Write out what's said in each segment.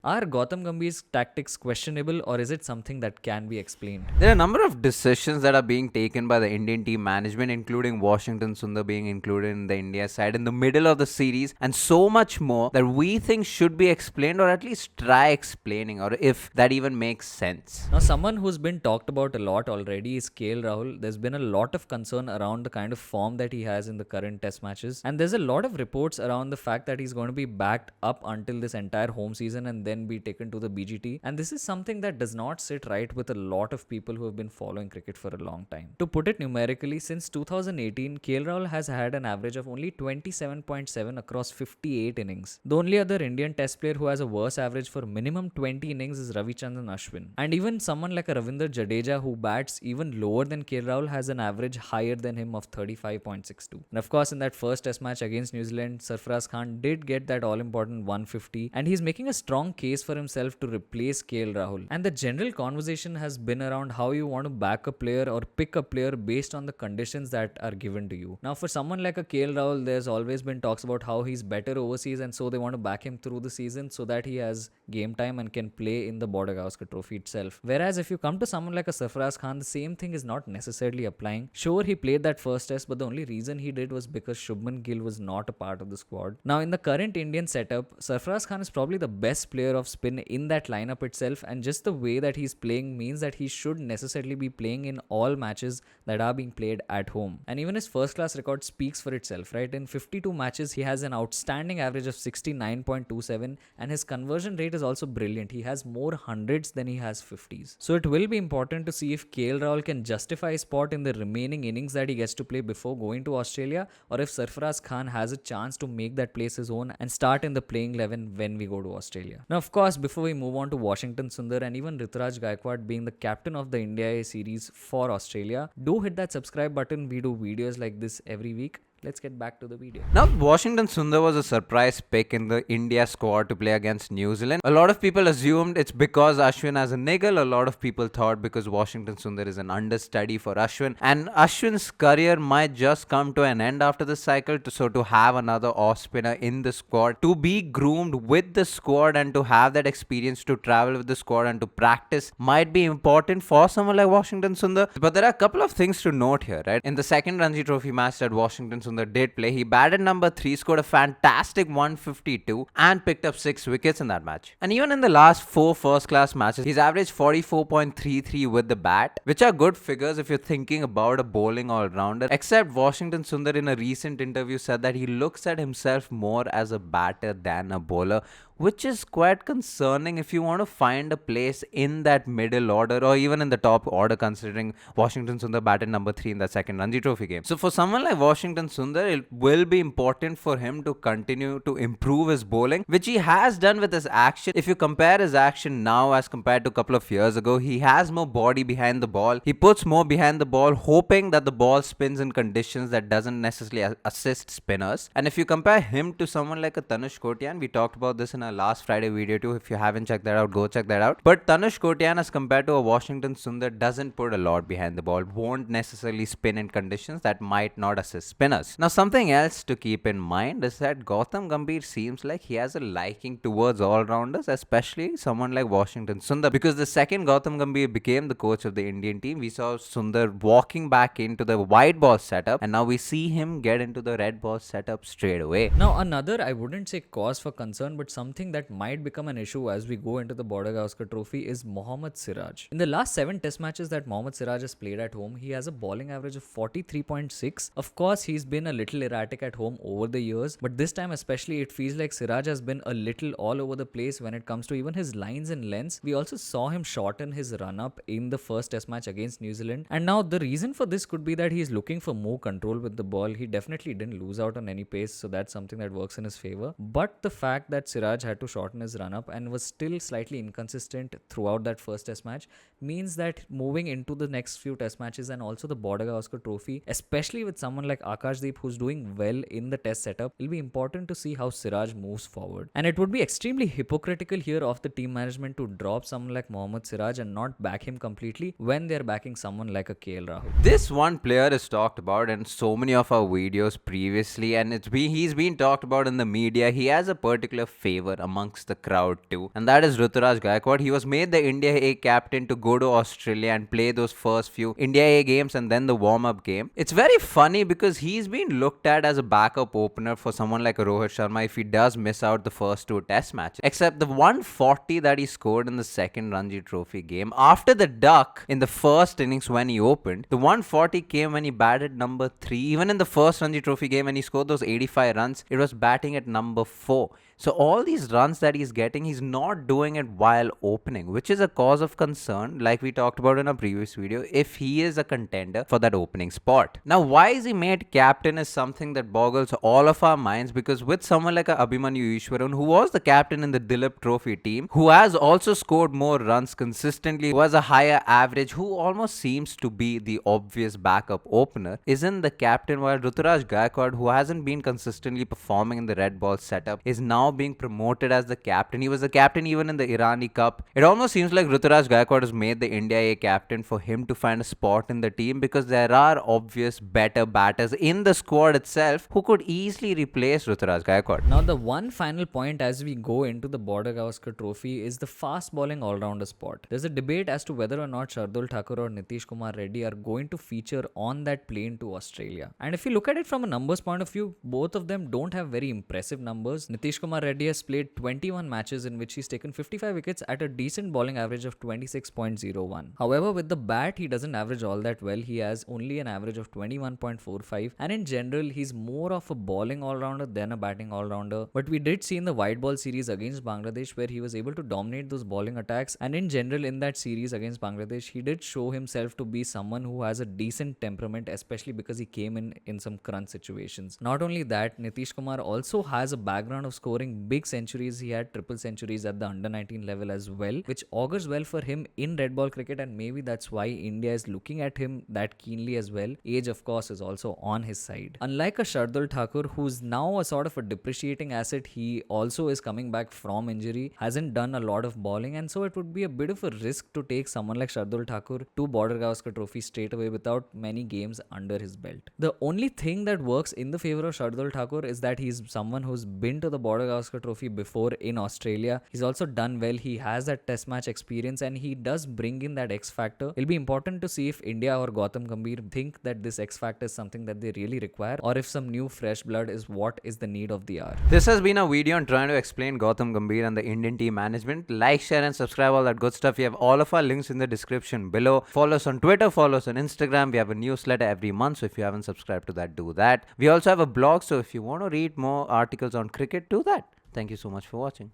Are Gautam Gambhir's tactics questionable, or is it something that can be explained? There are a number of decisions that are being taken by the Indian team management, including Washington Sundar being included in the India side in the middle of the series, and so much more that we think should be explained, or at least try explaining, or if that even makes sense. Now, someone who's been talked about a lot already is Rahul. There's been a lot of concern around the kind of form that he has in the current test matches, and there's a lot of reports around the fact that he's going to be backed up until this entire home season and then be taken to the BGT. And this is something that does not sit right with a lot of people who have been following cricket for a long time. To put it numerically, since 2018, Rahul has had an average of only 27.7 across 58 innings. The only other Indian test player who has a worse average for minimum 20 innings is Ravichandran Ashwin. And even someone like a Ravindra Jadeja who bats even lower than Rahul has an average higher than him of 35.62. And of course, in that first test match against New Zealand, Sarfaraz Khan did get that all-important 150, and he's making a strong case for himself to replace Rahul. And the general conversation has been around how you want to back a player or pick a player based on the conditions that are given to you. Now, for someone like a Rahul, there's always been talks about how he's better overseas, and so they want to back him through the season so that he has game time and can play in the Border Gavaskar Trophy itself. Whereas if you come to someone like a Sarfaraz Khan, the same thing is not necessarily applying. Sure, he played that first test, but the only reason he did was because Shubman Gill was not a part of the squad. Now, in the current Indian setup, Sarfaraz Khan is probably the best player of spin in that lineup itself, and just the way that he's playing means that he should necessarily be playing in all matches that are being played at home. And even his first class record speaks for itself, right? In 52 matches, he has an outstanding average of 69.27, and his conversion rate is also brilliant. He has more hundreds than he has 50s. So it will be important to see if Rahul can justify his spot in the remaining innings that he gets to play before going to Australia, or if Sarfaraz Khan has a chance to make that place his own and start in the playing 11 when we go to Australia. Now, of course, before we move on to Washington Sundar and even Rituraj Gaikwad being the captain of the India A series for Australia, do hit that subscribe button. We do videos like this every week. Let's get back to the video. Now, Washington Sundar was a surprise pick in the India squad to play against New Zealand. A lot of people assumed it's because Aswin has a niggle. A lot of people thought because Washington Sundar is an understudy for Aswin. And Ashwin's career might just come to an end after this cycle. So to have another off spinner in the squad, to be groomed with the squad and to have that experience to travel with the squad and to practice might be important for someone like Washington Sundar. But there are a couple of things to note here, right? In the second Ranji Trophy match that Washington Sundar did play, he batted number 3, scored a fantastic 152 and picked up 6 wickets in that match. And even in the last 4 first class matches, he's averaged 44.33 with the bat, which are good figures if you're thinking about a bowling all-rounder. Except Washington Sundar in a recent interview said that he looks at himself more as a batter than a bowler, which is quite concerning if you want to find a place in that middle order or even in the top order, considering Washington Sundar batted number 3 in that second Ranji Trophy game. So for someone like Washington Sundar, it will be important for him to continue to improve his bowling, which he has done with his action. If you compare his action now as compared to a couple of years ago, he has more body behind the ball. He puts more behind the ball, hoping that the ball spins in conditions that doesn't necessarily assist spinners. And if you compare him to someone like a Tanush Kotian, we talked about this in our last Friday video too. If you haven't checked that out, go check that out. But Tanush Kotian, as compared to a Washington Sundar, doesn't put a lot behind the ball, won't necessarily spin in conditions that might not assist spinners. Now, something else to keep in mind is that Gautam Gambhir seems like he has a liking towards all-rounders, especially someone like Washington Sundar, because the second Gautam Gambhir became the coach of the Indian team, we saw Sundar walking back into the white ball setup, and now we see him get into the red ball setup straight away. Now, another, I wouldn't say cause for concern, but something that might become an issue as we go into the Border Gavaskar Trophy is Mohammad Siraj. In the last 7 test matches that Mohammad Siraj has played at home, he has a bowling average of 43.6. Of course, he's been a little erratic at home over the years, but this time especially it feels like Siraj has been a little all over the place when it comes to even his lines and lengths. We also saw him shorten his run-up in the first test match against New Zealand, and now the reason for this could be that he's looking for more control with the ball. He definitely didn't lose out on any pace, so that's something that works in his favor. But the fact that Siraj had to shorten his run up and was still slightly inconsistent throughout that first test match means that moving into the next few test matches and also the Border Gavaskar Trophy, especially with someone like Akash who's doing well in the test setup, it'll be important to see how Siraj moves forward. And it would be extremely hypocritical here of the team management to drop someone like Mohammad Siraj and not back him completely when they're backing someone like a Rahul. This one player is talked about in so many of our videos previously, and he's been talked about in the media. He has a particular favor, amongst the crowd too, and that is Rituraj Gaikwad. He was made the India A captain to go to Australia and play those first few India A games and then the warm-up game. It's very funny because he's been looked at as a backup opener for someone like Rohit Sharma if he does miss out the first two test matches. Except the 140 that he scored in the second Ranji Trophy game after the duck in the first innings when he opened, the 140 came when he batted number 3. Even in the first Ranji Trophy game when he scored those 85 runs, it was batting at number 4. So all these runs that he's getting, he's not doing it while opening, which is a cause of concern, like we talked about in a previous video, if he is a contender for that opening spot. Now, why is he made captain is something that boggles all of our minds, because with someone like Abhimanyu Ishwaran, who was the captain in the Dilip Trophy team, who has also scored more runs consistently, who has a higher average, who almost seems to be the obvious backup opener, isn't the captain, while Rituraj Gaikwad, who hasn't been consistently performing in the red ball setup, is now being promoted as the captain. He was the captain even in the Irani Cup. It almost seems like Rituraj Gaikwad has made the India A captain for him to find a spot in the team, because there are obvious better batters in the squad itself who could easily replace Rituraj Gaikwad. Now, the one final point as we go into the Border Gavaskar Trophy is the fast bowling all-rounder spot. There's a debate as to whether or not Shardul Thakur or Nitish Kumar Reddy are going to feature on that plane to Australia. And if you look at it from a numbers point of view, both of them don't have very impressive numbers. Nitish Kumar Reddy has played 21 matches in which he's taken 55 wickets at a decent bowling average of 26.01. However, with the bat, he doesn't average all that well. He has only an average of 21.45, and in general, he's more of a bowling all-rounder than a batting all-rounder. But we did see in the white ball series against Bangladesh where he was able to dominate those bowling attacks, and in general in that series against Bangladesh, he did show himself to be someone who has a decent temperament, especially because he came in some crunch situations. Not only that, Nitish Kumar also has a background of scoring big centuries. He had triple centuries at the under-19 level as well, which augurs well for him in red ball cricket, and maybe that's why India is looking at him that keenly as well. Age, of course, is also on his side. Unlike a Shardul Thakur, who's now a sort of a depreciating asset, he also is coming back from injury, hasn't done a lot of bowling, and so it would be a bit of a risk to take someone like Shardul Thakur to Border Gavaskar Trophy straight away without many games under his belt. The only thing that works in the favor of Shardul Thakur is that he's someone who's been to the Border Gavaskar Trophy before in Australia. He's also done well. He has that test match experience and he does bring in that X factor. It'll be important to see if India or Gautam Gambhir think that this X factor is something that they really require, or if some new fresh blood is what is the need of the hour. This has been a video on trying to explain Gautam Gambhir and the Indian team management. Like, share and subscribe, all that good stuff. We have all of our links in the description below. Follow us on Twitter, follow us on Instagram. We have a newsletter every month, so if you haven't subscribed to that, do that. We also have a blog, so if you want to read more articles on cricket, do that. Thank you so much for watching.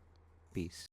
Peace.